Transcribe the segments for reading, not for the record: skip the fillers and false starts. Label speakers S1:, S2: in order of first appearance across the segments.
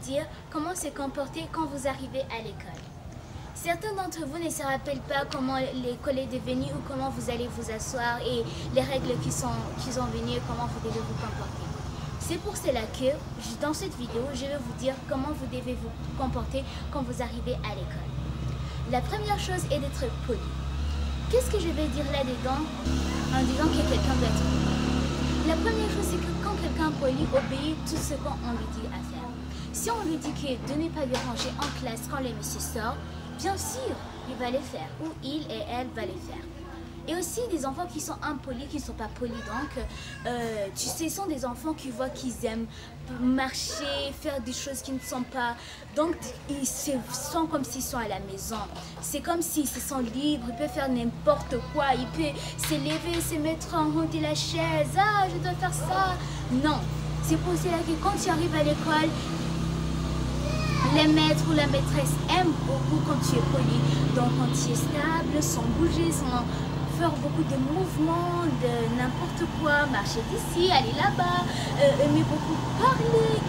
S1: dire comment se comporter quand vous arrivez à l'école. Certains d'entre vous ne se rappellent pas comment l'école est devenue ou comment vous allez vous asseoir et les règles qui sont venues et comment vous devez vous comporter. C'est pour cela que dans cette vidéo, je vais vous dire comment vous devez vous comporter quand vous arrivez à l'école. La première chose est d'être poli. Qu'est-ce que je vais dire là-dedans en disant que quelqu'un doit être poli? La première chose, c'est que quand quelqu'un est poli, obéit tout ce qu'on lui dit à faire. Si on lui dit que de ne pas déranger en classe quand le monsieur sort, bien sûr, il va les faire, ou il et elle va les faire. Et aussi des enfants qui sont impolis, qui ne sont pas polis. Donc, tu sais, ce sont des enfants qui voient qu'ils aiment marcher, faire des choses qui ne sont pas. Donc, ils se sentent comme s'ils sont à la maison. C'est comme s'ils se sentent libres, ils peuvent faire n'importe quoi. Ils peuvent se lever, se mettre en haut de la chaise. Ah, je dois faire ça. Non. C'est pour cela que quand tu arrives à l'école, les maîtres ou la maîtresse aiment beaucoup quand tu es poli. Donc, quand tu es stable, sans bouger, sans faire beaucoup de mouvements, de n'importe quoi, marcher d'ici, aller là-bas, aimer beaucoup parler,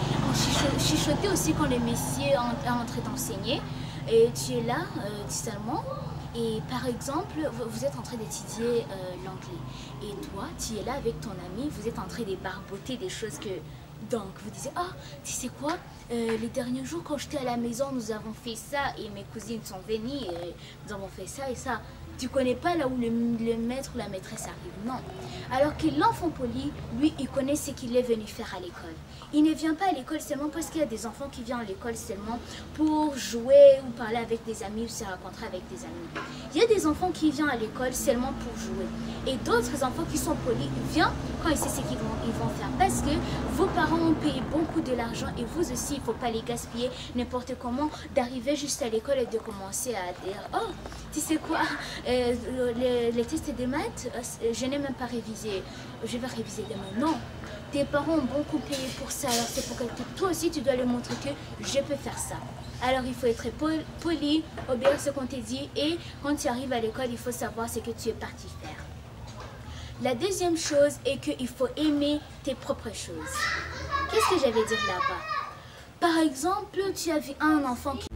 S1: chuchoter aussi quand les messieurs sont en train d'enseigner. Et tu es là, seulement. Et par exemple, vous êtes en train d'étudier l'anglais. Et toi, tu es là avec ton ami, vous êtes en train de barboter des choses que... Donc, vous disiez, ah, tu sais quoi, les derniers jours, quand j'étais à la maison, nous avons fait ça et mes cousines sont venues et nous avons fait ça et ça. Tu ne connais pas là où le maître ou la maîtresse arrive, non. Alors que l'enfant poli, lui, il connaît ce qu'il est venu faire à l'école. Il ne vient pas à l'école seulement parce qu'il y a des enfants qui viennent à l'école seulement pour jouer ou parler avec des amis ou se rencontrer avec des amis. Il y a des enfants qui viennent à l'école seulement pour jouer. Et d'autres enfants qui sont polis viennent quand ils savent ce qu'ils vont faire. Parce que vos parents ont payé beaucoup de l'argent et vous aussi, il ne faut pas les gaspiller n'importe comment, d'arriver juste à l'école et de commencer à dire, oh, tu sais quoi, les tests de maths, je n'ai même pas révisé, je vais réviser demain. Non, tes parents ont beaucoup payé pour ça, alors c'est pour que toi aussi tu dois leur montrer que je peux faire ça. Alors il faut être poli, obéir ce qu'on te dit et quand tu arrives à l'école, il faut savoir ce que tu es parti faire. La deuxième chose est qu'il faut aimer tes propres choses. Qu'est-ce que j'avais dire là-bas? Par exemple, tu as vu un enfant qui...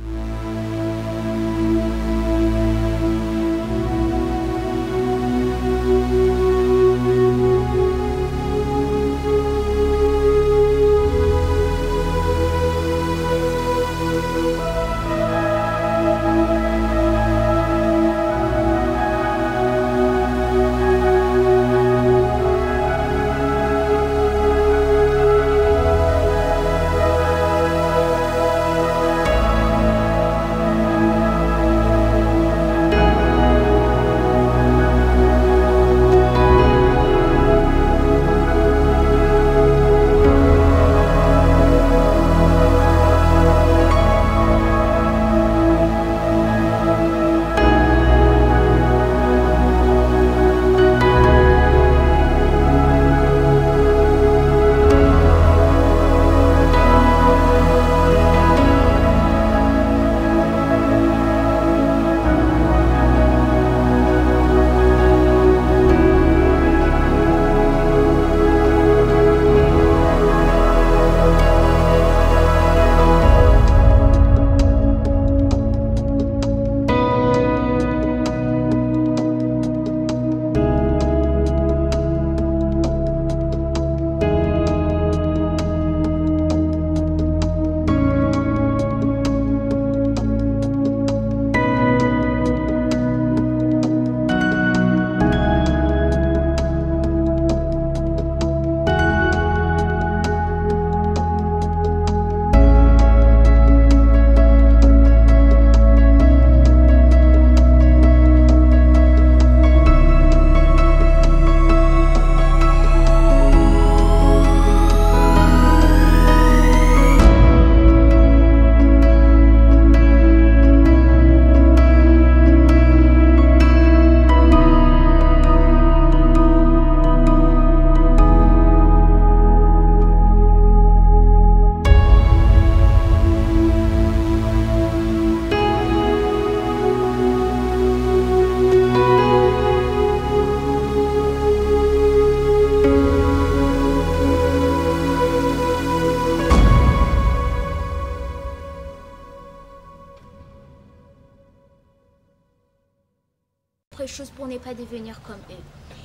S1: propres choses pour ne pas devenir comme eux.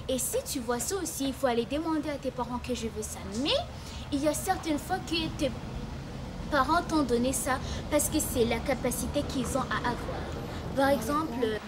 S1: Et si tu vois ça aussi, il faut aller demander à tes parents que je veux ça. Mais il y a certaines fois que tes parents t'ont donné ça parce que c'est la capacité qu'ils ont à avoir. Par exemple...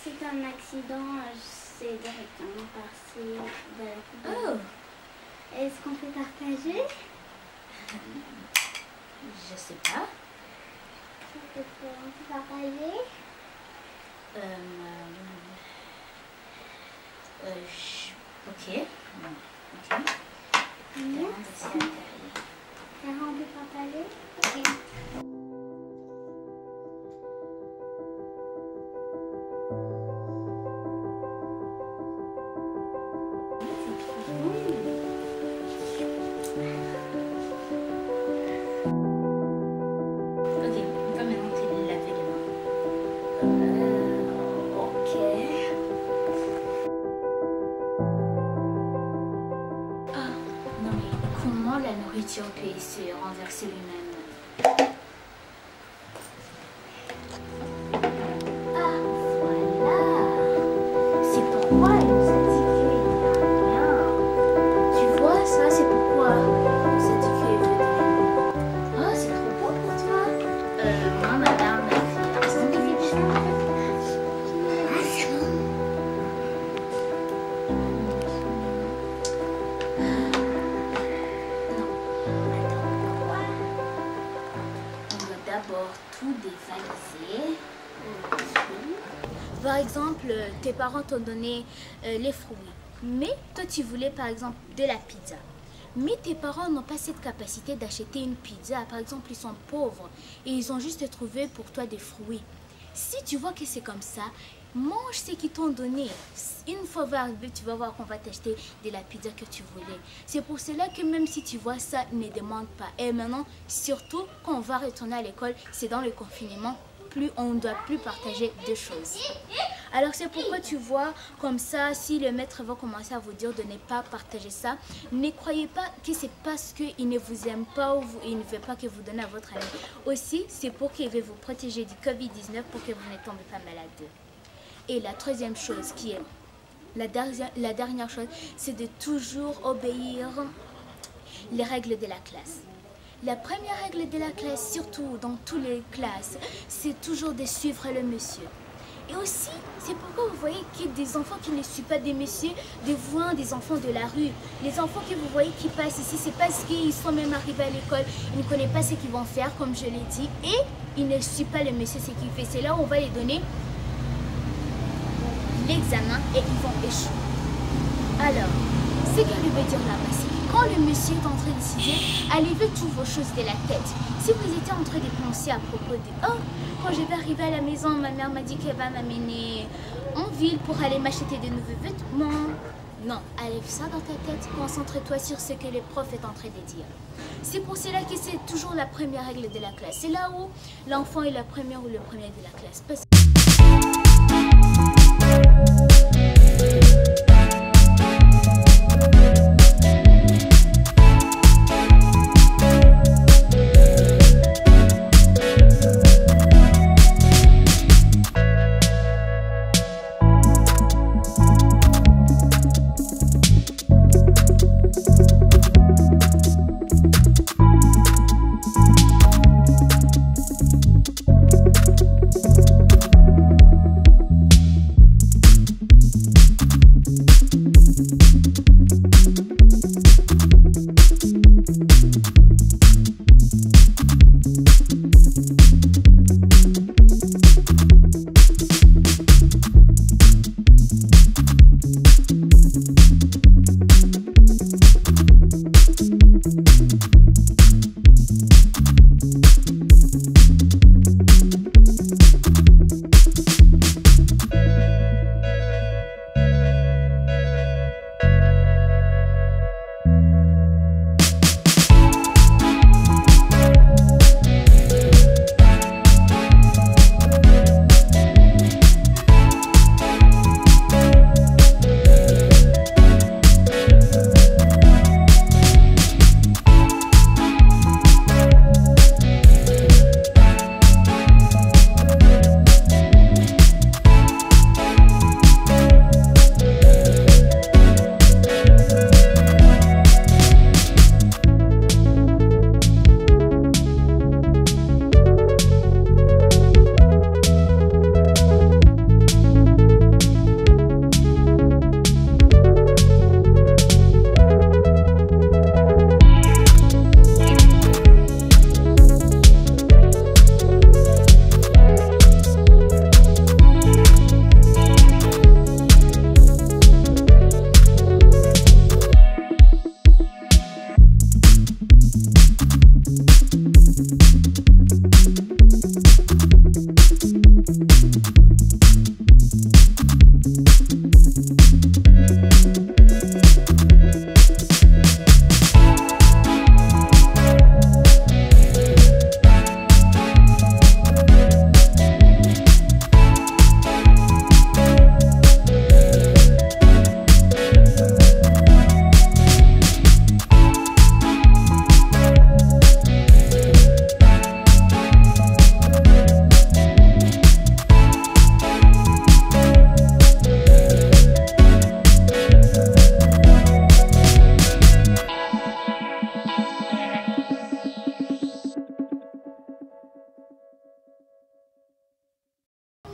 S2: C'est un accident, c'est directement passé de la poubelle.
S1: Oh,
S2: Est-ce qu'on peut partager?
S1: je sais pas.
S2: On peut partager?
S1: Ok. Ok.
S2: Merci. Sarah, on peut partager? Ok.
S1: La nourriture peut se renverser lui-même. Ah, voilà. C'est pourquoi elle nous a dit qu'il n'y a rien. Tu vois, ça, c'est pourquoi elle nous a dit qu'il veut rien. Oh, c'est trop beau pour toi. Moi, madame, elle fait un sandwich. Ah, c'est bon. D'abord tout dévaliser. Par exemple, tes parents t'ont donné les fruits, mais toi tu voulais par exemple de la pizza. Mais tes parents n'ont pas cette capacité d'acheter une pizza. Par exemple, ils sont pauvres et ils ont juste trouvé pour toi des fruits. Si tu vois que c'est comme ça, mange ce qu'ils t'ont donné. Une fois va arriver, tu vas voir qu'on va t'acheter de la pizza que tu voulais. C'est pour cela que même si tu vois ça, ne demande pas. Et maintenant, surtout quand on va retourner à l'école, c'est dans le confinement, on ne doit plus partager des choses. Alors c'est pourquoi tu vois, comme ça, si le maître va commencer à vous dire de ne pas partager ça, ne croyez pas que c'est parce qu'il ne vous aime pas ou il ne veut pas que vous donnez à votre ami. Aussi, c'est pour qu'il veut vous protéger du Covid-19 pour que vous ne tombez pas malade. Et la troisième chose qui est la dernière chose, c'est de toujours obéir les règles de la classe. La première règle de la classe, surtout dans toutes les classes, c'est toujours de suivre le monsieur. Et aussi, c'est pourquoi vous voyez que des enfants qui ne suivent pas des messieurs deviennent des enfants de la rue. Les enfants que vous voyez qui passent ici, c'est parce qu'ils sont même arrivés à l'école, ils ne connaissent pas ce qu'ils vont faire, comme je l'ai dit, et ils ne suivent pas le monsieur, ce qu'il fait. C'est là où on va les donner l'examen et ils vont échouer. Alors, ce que je veux dire là-bas, c'est que quand le monsieur est en train de décider, enlevez toutes vos choses de la tête. Si vous étiez en train de penser à propos de « Oh, quand je vais arriver à la maison, ma mère m'a dit qu'elle va m'amener en ville pour aller m'acheter de nouveaux vêtements. » Non, enlève ça dans ta tête, concentre-toi sur ce que le prof est en train de dire. C'est pour cela que c'est toujours la première règle de la classe. C'est là où l'enfant est la première ou le premier de la classe.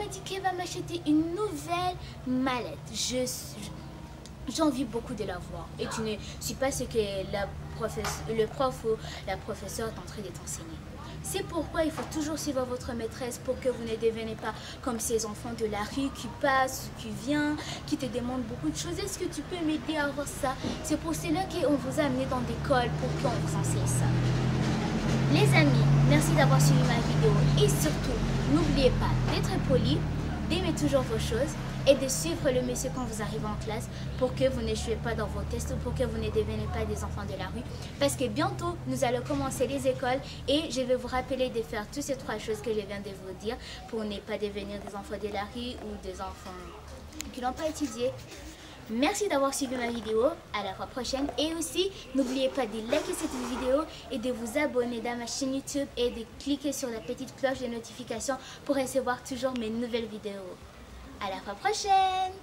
S1: m'a dit qu'elle va m'acheter une nouvelle mallette. J'envie beaucoup de la voir. Et tu ne sais pas ce que le prof ou la professeure est en train de t'enseigner. C'est pourquoi il faut toujours suivre votre maîtresse pour que vous ne deveniez pas comme ces enfants de la rue qui passent, qui viennent, qui te demandent beaucoup de choses. Est-ce que tu peux m'aider à voir ça? C'est pour cela qu'on vous a amené dans des écoles pour qu'on vous enseigne ça. Les amis, merci d'avoir suivi ma vidéo et surtout, n'oubliez pas d'être poli, d'aimer toujours vos choses et de suivre le monsieur quand vous arrivez en classe pour que vous n'échouez pas dans vos tests ou pour que vous ne deveniez pas des enfants de la rue. Parce que bientôt, nous allons commencer les écoles et je vais vous rappeler de faire toutes ces 3 choses que je viens de vous dire pour ne pas devenir des enfants de la rue ou des enfants qui n'ont pas étudié. Merci d'avoir suivi ma vidéo, à la fois prochaine et aussi n'oubliez pas de liker cette vidéo et de vous abonner dans ma chaîne YouTube et de cliquer sur la petite cloche de notification pour recevoir toujours mes nouvelles vidéos. À la fois prochaine!